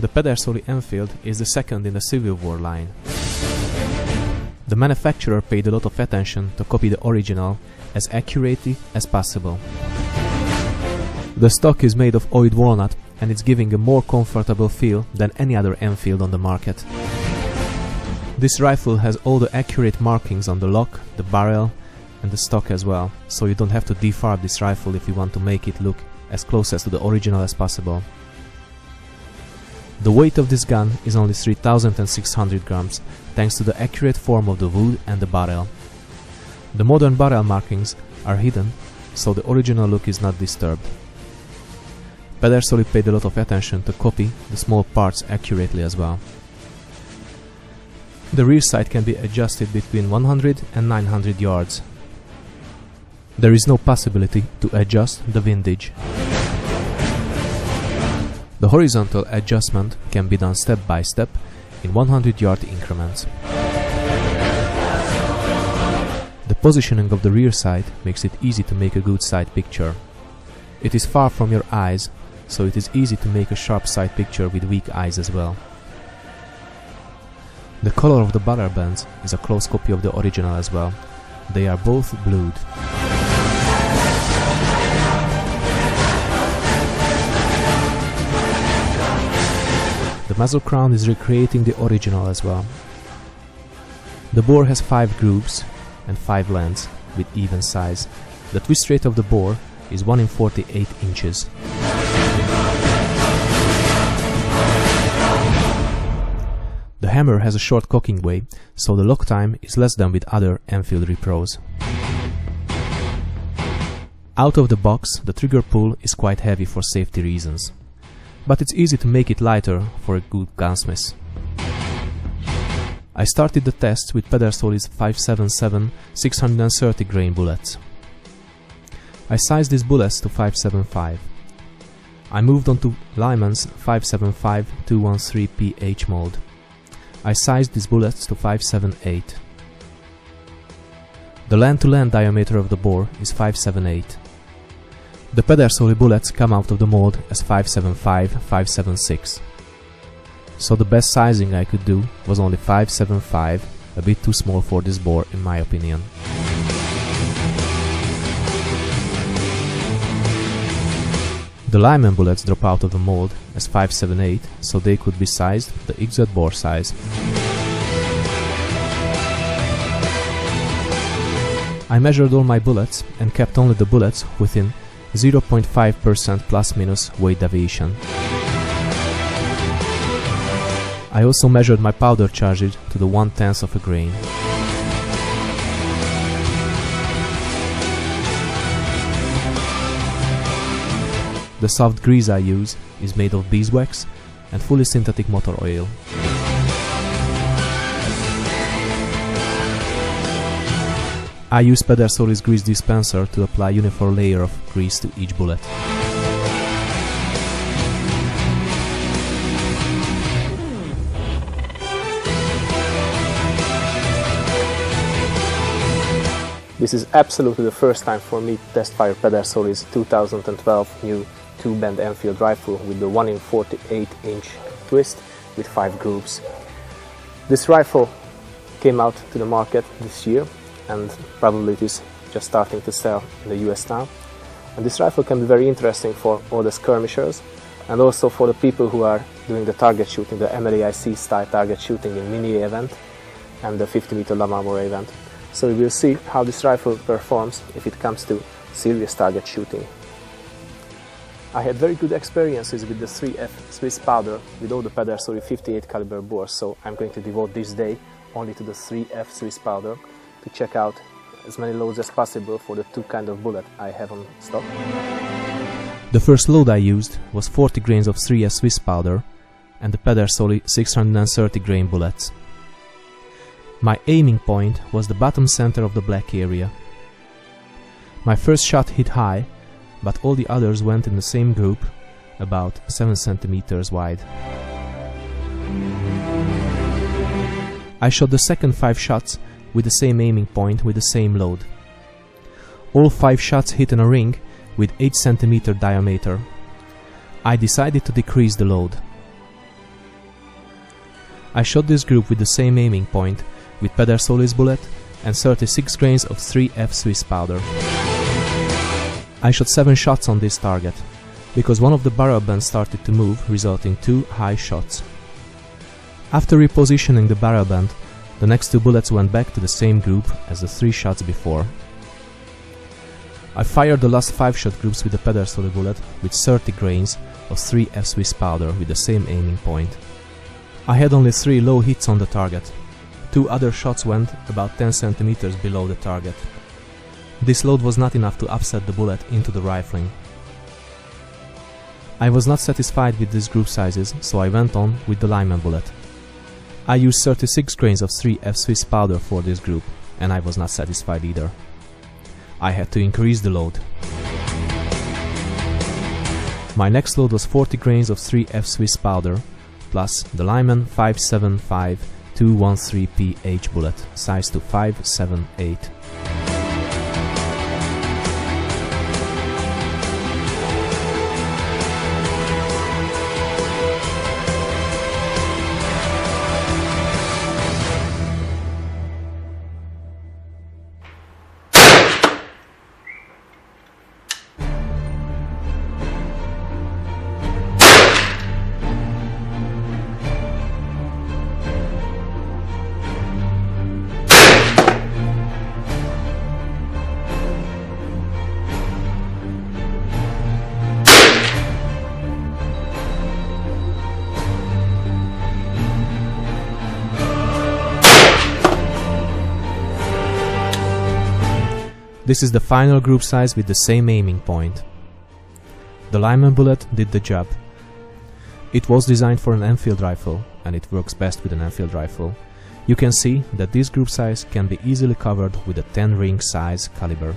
The Pedersoli Enfield is the second in the Civil War line. The manufacturer paid a lot of attention to copy the original as accurately as possible. The stock is made of oiled walnut and it's giving a more comfortable feel than any other Enfield on the market. This rifle has all the accurate markings on the lock, the barrel and the stock as well, so you don't have to defarb this rifle if you want to make it look as close as to the original as possible. The weight of this gun is only 3600 grams, thanks to the accurate form of the wood and the barrel. The modern barrel markings are hidden, so the original look is not disturbed. Pedersoli paid a lot of attention to copy the small parts accurately as well. The rear sight can be adjusted between 100 and 900 yards. There is no possibility to adjust the windage. The horizontal adjustment can be done step by step in 100-yard increments. The positioning of the rear sight makes it easy to make a good sight picture. It is far from your eyes, so it is easy to make a sharp sight picture with weak eyes as well. The color of the barrel bands is a close copy of the original as well. They are both blued. The muzzle crown is recreating the original as well. The bore has 5 grooves and 5 lands with even size. The twist rate of the bore is 1 in 48 inches. The hammer has a short cocking way, so the lock time is less than with other Enfield repros. Out of the box, the trigger pull is quite heavy for safety reasons, but it's easy to make it lighter for a good gunsmith. I started the test with Pedersoli's 5.77 630 grain bullets. I sized these bullets to 5.75. I moved on to Lyman's 5.75 213 PH mold. I sized these bullets to 5.78. The land-to-land diameter of the bore is 5.78. The Pedersoli bullets come out of the mold as 5.75, 5.76. So the best sizing I could do was only 5.75, a bit too small for this bore in my opinion. The Lyman bullets drop out of the mold as 5.78, so they could be sized the exact bore size. I measured all my bullets and kept only the bullets within 0.5% plus minus weight deviation. I also measured my powder charge to the 1/10 of a grain. The soft grease I use is made of beeswax and fully synthetic motor oil. I use Pedersoli's grease dispenser to apply uniform layer of grease to each bullet. This is absolutely the first time for me to test fire Pedersoli's 2012 new 2-band Enfield rifle with the 1 in 48 inch twist with 5 grooves. This rifle came out to the market this year and probably it is just starting to sell in the US now. And this rifle can be very interesting for all the skirmishers and also for the people who are doing the target shooting, the MLAIC style target shooting in mini event and the 50-meter La Marmora event. So we will see how this rifle performs if it comes to serious target shooting. I had very good experiences with the 3F Swiss powder with all the Pedersoli 58 caliber bores, so I'm going to devote this day only to the 3F Swiss powder to check out as many loads as possible for the 2 kind of bullet I have on stock. The first load I used was 40 grains of 3F Swiss powder and the Pedersoli 630 grain bullets. My aiming point was the bottom center of the black area. My first shot hit high, but all the others went in the same group, about 7 centimeters wide. I shot the second 5 shots with the same aiming point with the same load. All 5 shots hit in a ring with 8 centimeter diameter. I decided to decrease the load. I shot this group with the same aiming point, with Pedersoli's bullet and 36 grains of 3F Swiss powder. I shot 7 shots on this target, because one of the barrel bands started to move, resulting 2 high shots. After repositioning the barrel band, the next 2 bullets went back to the same group as the 3 shots before. I fired the last 5 shot groups with the Pedersoli bullet with 30 grains of 3F Swiss powder with the same aiming point. I had only 3 low hits on the target. 2 other shots went about 10 cm below the target. This load was not enough to offset the bullet into the rifling. I was not satisfied with these group sizes, so I went on with the lineman bullet. I used 36 grains of 3F Swiss powder for this group, and I was not satisfied either. I had to increase the load. My next load was 40 grains of 3F Swiss powder, plus the Lyman 575 213PH bullet, size to 5.78. This is the final group size with the same aiming point. The Lyman bullet did the job. It was designed for an Enfield rifle, and it works best with an Enfield rifle. You can see that this group size can be easily covered with a 10 ring size caliber.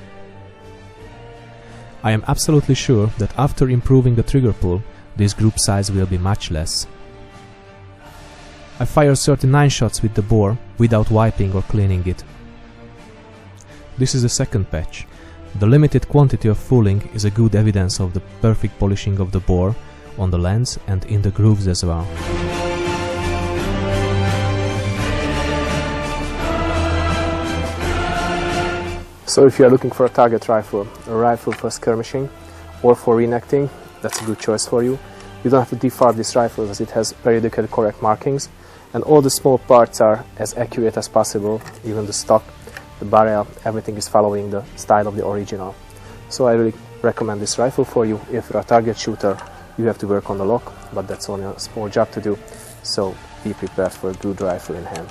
I am absolutely sure that after improving the trigger pull, this group size will be much less. I fired 39 shots with the bore without wiping or cleaning it. This is the second patch. The limited quantity of fouling is a good evidence of the perfect polishing of the bore on the lens and in the grooves as well. So if you are looking for a target rifle, a rifle for skirmishing or for reenacting, that's a good choice for you. You don't have to defarb this rifle as it has periodically correct markings, and all the small parts are as accurate as possible, even the stock, the barrel, everything is following the style of the original. So I really recommend this rifle for you. If you're a target shooter, you have to work on the lock, but that's only a small job to do, so be prepared for a good rifle in hand.